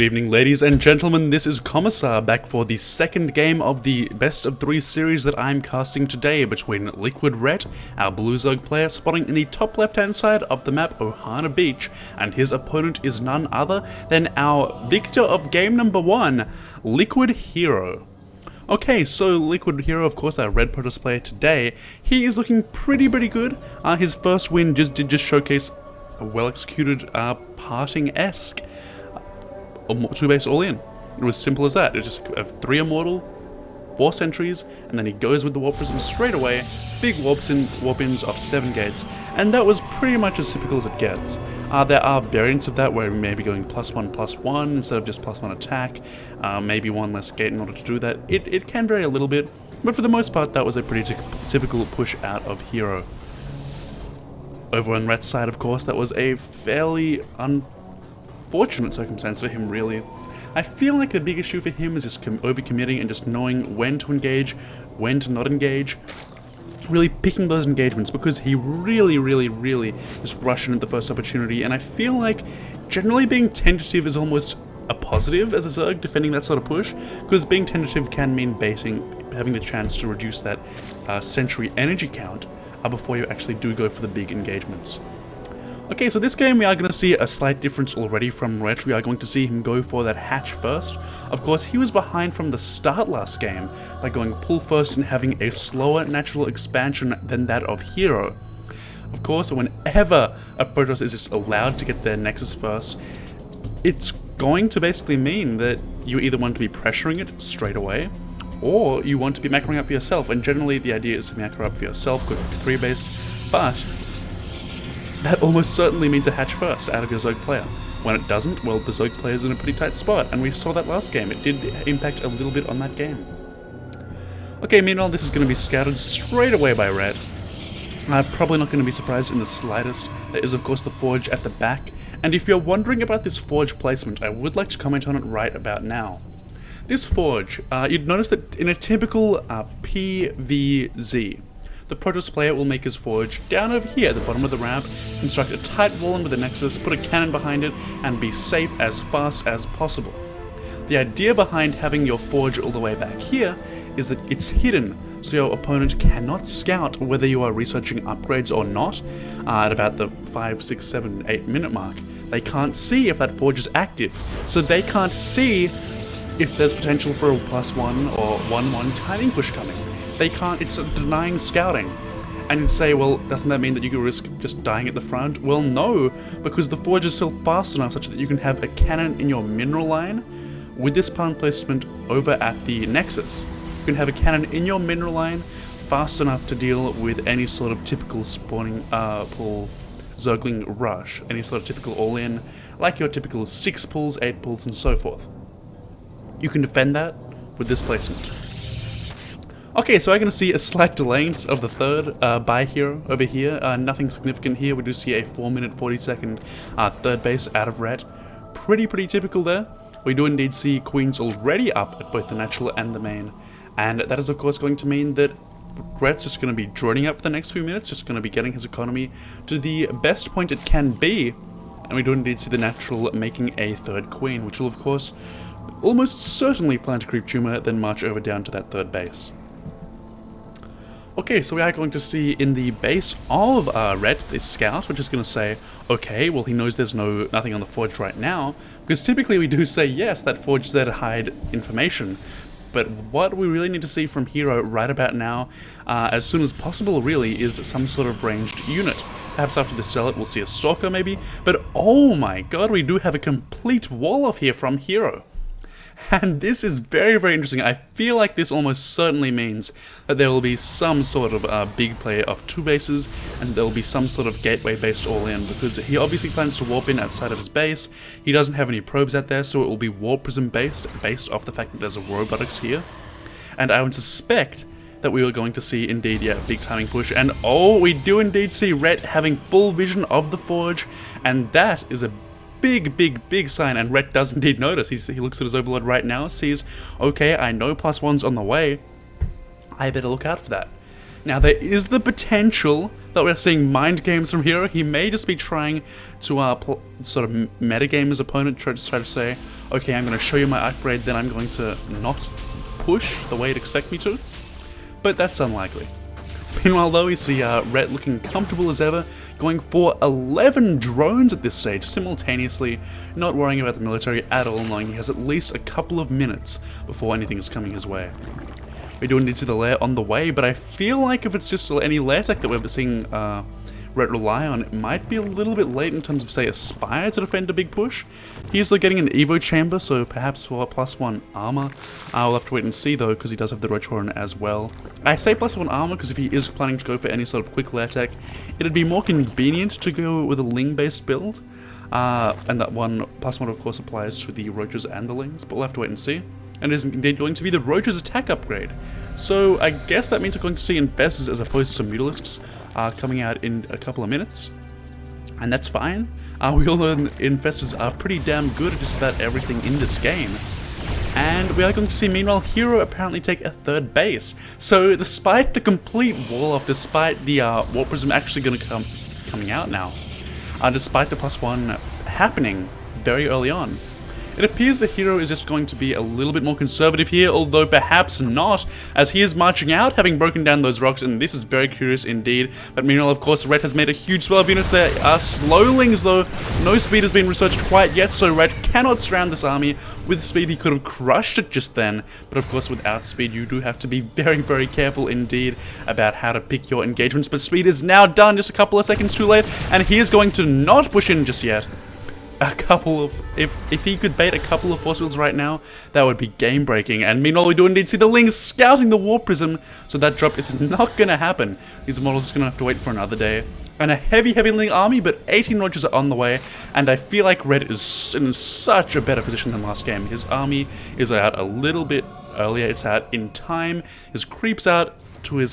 Good evening, ladies and gentlemen, this is Commissar back for the second game of the best of 3 series that I'm casting today between Liquid Red, our Blue Zerg player spotting in the top left hand side of the map Ohana Beach, and his opponent is none other than our victor of game number 1, Liquid HerO. Okay, so Liquid HerO, of course, our Red Protoss player today, he is looking pretty good. His first win did showcase a well-executed parting-esque 2-base all-in. It was simple as that. It just 3 Immortal, 4 Sentries, and then he goes with the Warp Prism straight away, big warp-ins of 7 gates, and that was pretty much as typical as it gets. There are variants of that where we may be going +1/+1 instead of just +1 attack, maybe 1 less gate in order to do that. It can vary a little bit, but for the most part that was a pretty typical push out of HerO. Over on Rhett's side, of course, that was a fairly unfortunate circumstance for him, really. I feel like the big issue for him is just overcommitting and just knowing when to engage, when to not engage. Really picking those engagements, because he really just rushed in at the first opportunity, and I feel like generally being tentative is almost a positive as a Zerg defending that sort of push, because being tentative can mean baiting, having the chance to reduce that Sentry energy count before you actually do go for the big engagements. Okay, so this game we are going to see a slight difference already from Ret. We are going to see him go for that hatch first. Of course, he was behind from the start last game by going pull first and having a slower natural expansion than that of HerO. Of course, whenever a Protoss is just allowed to get their Nexus first, it's going to basically mean that you either want to be pressuring it straight away, or you want to be macroing up for yourself, and generally the idea is to macro up for yourself, go for 3 base, but that almost certainly means a hatch first out of your Zerg player. When it doesn't, well, the Zerg player's in a pretty tight spot, and we saw that last game. It did impact a little bit on that game. Okay, meanwhile, this is going to be scouted straight away by Red. Probably not going to be surprised in the slightest. There is, of course, the Forge at the back, and if you're wondering about this Forge placement, I would like to comment on it right about now. This Forge, you'd notice that in a typical PvZ, the Protoss player will make his Forge down over here at the bottom of the ramp, construct a tight wall in with a Nexus, put a cannon behind it, and be safe as fast as possible. The idea behind having your Forge all the way back here is that it's hidden, so your opponent cannot scout whether you are researching upgrades or not at about the 5, 6, 7, 8 minute mark. They can't see if that Forge is active, so they can't see if there's potential for a +1 or 1/1 timing push coming. They can't, it's denying scouting. And you'd say, well, doesn't that mean that you could risk just dying at the front? Well, no, because the Forge is still fast enough such that you can have a cannon in your mineral line with this pawn placement over at the Nexus. You can have a cannon in your mineral line fast enough to deal with any sort of typical spawning pull Zergling rush, any sort of typical all-in, like your typical 6 pulls, 8 pulls, and so forth. You can defend that with this placement. Okay, so I'm going to see a slight delay of the third by HerO over here. Nothing significant here. We do see a 4-minute 40-second third base out of Ret. Pretty typical there. We do indeed see Queens already up at both the natural and the main. And that is of course going to mean that Ret's just going to be droning up for the next few minutes, just going to be getting his economy to the best point it can be. And we do indeed see the natural making a third Queen, which will of course almost certainly plant a creep tumor, then march over down to that third base. Okay, so we are going to see in the base of Ret this scout, which is going to say, okay, well he knows there's nothing on the Forge right now, because typically we do say yes, that Forge is there to hide information, but what we really need to see from HerO right about now, as soon as possible really, is some sort of ranged unit. Perhaps after the Zealot we'll see a Stalker maybe, but oh my god, we do have a complete wall off here from HerO. And this is very interesting. I feel like this almost certainly means that there will be some sort of big play of 2 bases, and there will be some sort of gateway-based all-in, because he obviously plans to warp in outside of his base. He doesn't have any probes out there, so it will be Warp Prism-based, based off the fact that there's a robotics here. And I would suspect that we are going to see indeed, yeah, big timing push. And oh, we do indeed see Ret having full vision of the Forge, and that is a big sign, and Ret does indeed notice. He looks at his Overlord right now, sees, okay, I know +1's on the way, I better look out for that. Now there is the potential that we're seeing mind games from HerO. He may just be trying to sort of metagame his opponent, try to say, okay, I'm going to show you my upgrade, then I'm going to not push the way you'd expect me to. But that's unlikely. Meanwhile though, we see Rhett looking comfortable as ever, going for 11 drones at this stage simultaneously, not worrying about the military at all, knowing he has at least a couple of minutes before anything is coming his way. We do indeed see the lair on the way, but I feel like if it's just any lair tech that we're seeing Rhett rely on, it might be a little bit late in terms of, say, Aspire to defend a big push. He's getting an Evo chamber, so perhaps for +1 armor. We'll have to wait and see though, because he does have the Rotoran as well. I say +1 armor because if he is planning to go for any sort of quick lair tech, it'd be more convenient to go with a Ling-based build. And that one +1 of course applies to the Roaches and the Lings, but we'll have to wait and see. And it is indeed going to be the Roaches attack upgrade. So I guess that means we're going to see Infestors as opposed to Mutalisks coming out in a couple of minutes. And that's fine. We all know Infestors are pretty damn good at just about everything in this game. And we are going to see, meanwhile, HerO apparently take a third base. So despite the complete wall off, despite the Warp Prism actually going to coming out now, despite the +1 happening very early on, it appears that HerO is just going to be a little bit more conservative here, although perhaps not, as he is marching out, having broken down those rocks, and this is very curious indeed. But meanwhile, of course, Rhett has made a huge swell of units. There are slowlings, though. No speed has been researched quite yet, so Rhett cannot surround this army. With speed, he could have crushed it just then, but of course, without speed, you do have to be very, very careful indeed about how to pick your engagements. But speed is now done, just a couple of seconds too late, and he is going to not push in just yet. A couple of, if he could bait a couple of force fields right now, that would be game breaking. And meanwhile, we do indeed see the Lings scouting the Warp Prism, so that drop is not gonna happen. These models are gonna have to wait for another day. And a heavy Ling army, but 18 Roaches are on the way, and I feel like Red is in such a better position than last game. His army is out a little bit earlier, it's out in time, his creeps out to his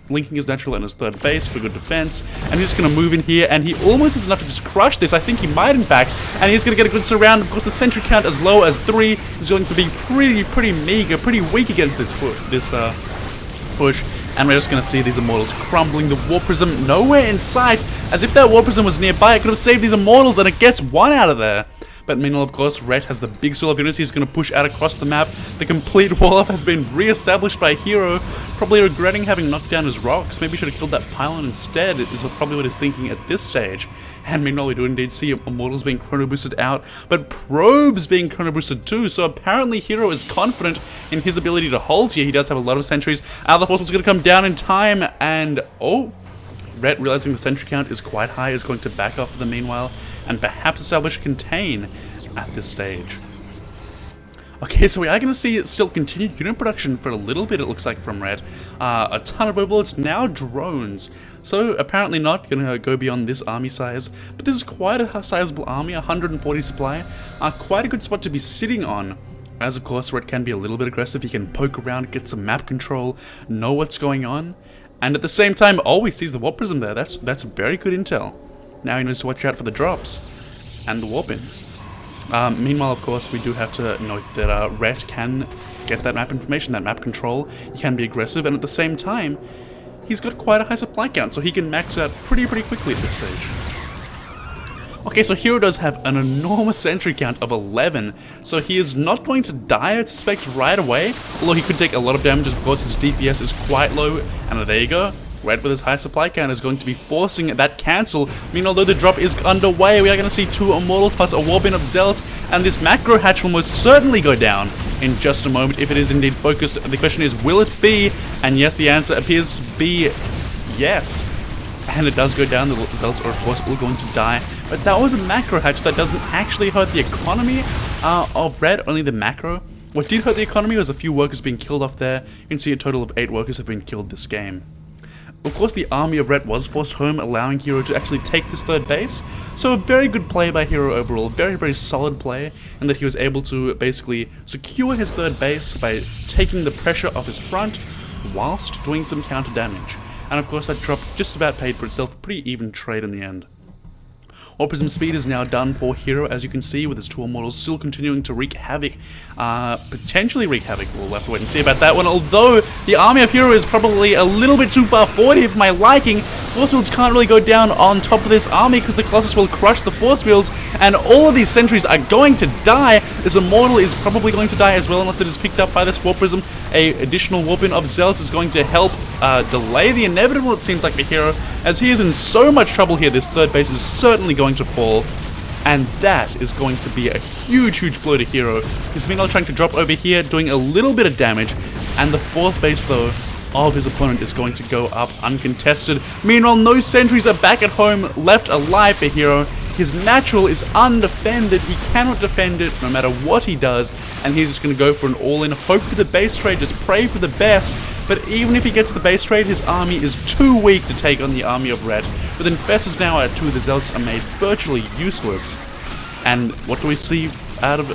linking his natural and his third base for good defense, and he's just going to move in here, and he almost has enough to just crush this. I think he might, in fact, and he's going to get a good surround. Of course, the sentry count as low as 3 is going to be pretty meager, pretty weak against this push, and we're just going to see these Immortals crumbling. The Warp Prism nowhere in sight, as if that Warp Prism was nearby, it could have saved these Immortals, and it gets one out of there. But meanwhile, of course, Rhett has the big swell of units. He's going to push out across the map. The complete wall-off has been re-established by HerO, probably regretting having knocked down his rocks. Maybe he should have killed that pylon instead, is probably what he's thinking at this stage. And meanwhile, we do indeed see Immortals being chrono boosted out, but Probes being chrono boosted too. So apparently HerO is confident in his ability to hold here. He does have a lot of sentries. The force is going to come down in time, and Rhett, realizing the sentry count is quite high, is going to back off for the meanwhile, and perhaps establish contain at this stage. Okay, so we are going to see still continued unit production for a little bit, it looks like, from Rhett. A ton of overlords, now drones. So apparently not going to go beyond this army size, but this is quite a sizable army, 140 supply. Quite a good spot to be sitting on. As of course, Rhett can be a little bit aggressive. He can poke around, get some map control, know what's going on. And at the same time, he sees the Warp Prism there. That's very good intel. Now he knows to watch out for the drops and the warp-ins. Meanwhile, of course, we do have to note that Rhett can get that map information, that map control. He can be aggressive, and at the same time, he's got quite a high supply count, so he can max out pretty quickly at this stage. Okay, so HerO does have an enormous sentry count of 11, so he is not going to die, I suspect, right away, although he could take a lot of damage, of course his DPS is quite low, and there you go. Red with his high supply count is going to be forcing that cancel. I mean, although the drop is underway, we are going to see 2 Immortals plus a Warbin of Zealots, and this macro hatch will most certainly go down in just a moment if it is indeed focused. The question is, will it be? And yes, the answer appears to be yes. And it does go down. The Zealots are, of course, all going to die. But that was a macro hatch that doesn't actually hurt the economy of Red, only the macro. What did hurt the economy was a few workers being killed off there. You can see a total of 8 workers have been killed this game. Of course, the army of Red was forced home, allowing HerO to actually take this third base. So a very good play by HerO overall, very solid play, and that he was able to basically secure his third base by taking the pressure off his front whilst doing some counter damage. And of course, that drop just about paid for itself, pretty even trade in the end. Warp Prism speed is now done for HerO, as you can see, with his 2 immortals still continuing to wreak havoc. Potentially wreak havoc. We'll have to wait and see about that one. Although the army of HerO is probably a little bit too far forward here for my liking. Force fields can't really go down on top of this army because the Colossus will crush the force fields, and all of these sentries are going to die. This immortal is probably going to die as well, unless it is picked up by this Warp Prism. A additional warp-in of Zealots is going to help delay the inevitable, it seems like, for HerO, as he is in so much trouble here. This 3rd base is certainly going to fall, and that is going to be a huge, huge blow to HerO. He's meanwhile trying to drop over here, doing a little bit of damage, and the 4th base, though, of his opponent is going to go up uncontested. Meanwhile, no sentries are back at home left alive for HerO. His natural is undefended. He cannot defend it no matter what he does, and he's just going to go for an all-in, hope for the base trade, just pray for the best. But even if he gets the base trade, his army is too weak to take on the army of Red. With Infestors now at 2, the Zealots are made virtually useless. And what do we see out of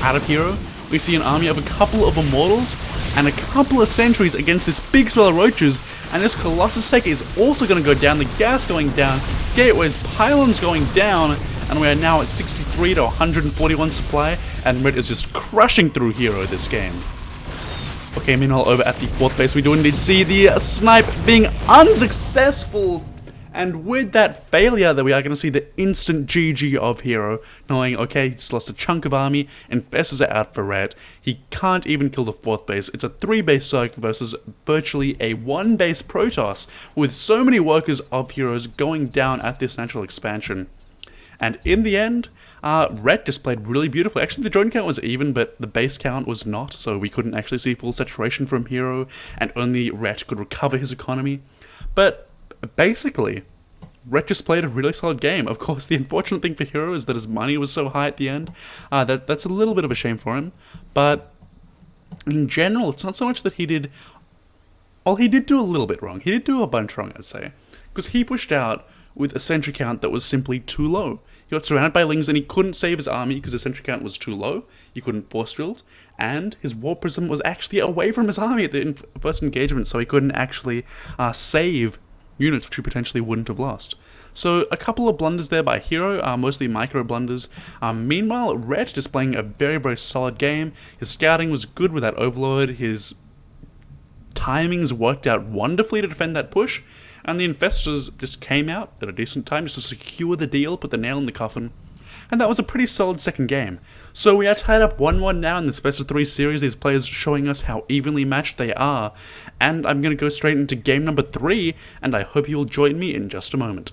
HerO? We see an army of a couple of Immortals and a couple of sentries against this big swell of roaches, and this Colossus Tech is also going to go down, the gas going down, gateways, pylons going down, and we are now at 63 to 141 supply, and Red is just crushing through HerO this game. Okay, meanwhile over at the 4th base we do indeed see the snipe being unsuccessful. And with that failure, that we are going to see the instant GG of HerO, knowing, okay, he's lost a chunk of army, Infestors are out for Red. He can't even kill the 4th base. It's a 3-base Zerg versus virtually a 1-base Protoss, with so many workers of HerO's going down at this natural expansion. And in the end, Red just played really beautifully. Actually, the drone count was even, but the base count was not, so we couldn't actually see full saturation from HerO, and only Red could recover his economy. But basically, Red just played a really solid game. Of course, the unfortunate thing for HerO is that his money was so high at the end. That's a little bit of a shame for him. But in general, it's not so much that he did... Well, he did do a little bit wrong. He did do a bunch wrong, I'd say. Because he pushed out with a sentry count that was simply too low. He got surrounded by Lings and he couldn't save his army because his sentry count was too low. He couldn't force field, and his Warp Prism was actually away from his army at the first engagement, so he couldn't actually save units which he potentially wouldn't have lost. So a couple of blunders there by HerO, mostly micro blunders. Meanwhile, Red displaying a very, very solid game. His scouting was good with that Overlord. His timings worked out wonderfully to defend that push. And the Infestors just came out at a decent time just to secure the deal, put the nail in the coffin. And that was a pretty solid second game. So we are tied up 1-1 now in this best of 3 series, these players showing us how evenly matched they are. And I'm going to go straight into game number 3, and I hope you will join me in just a moment.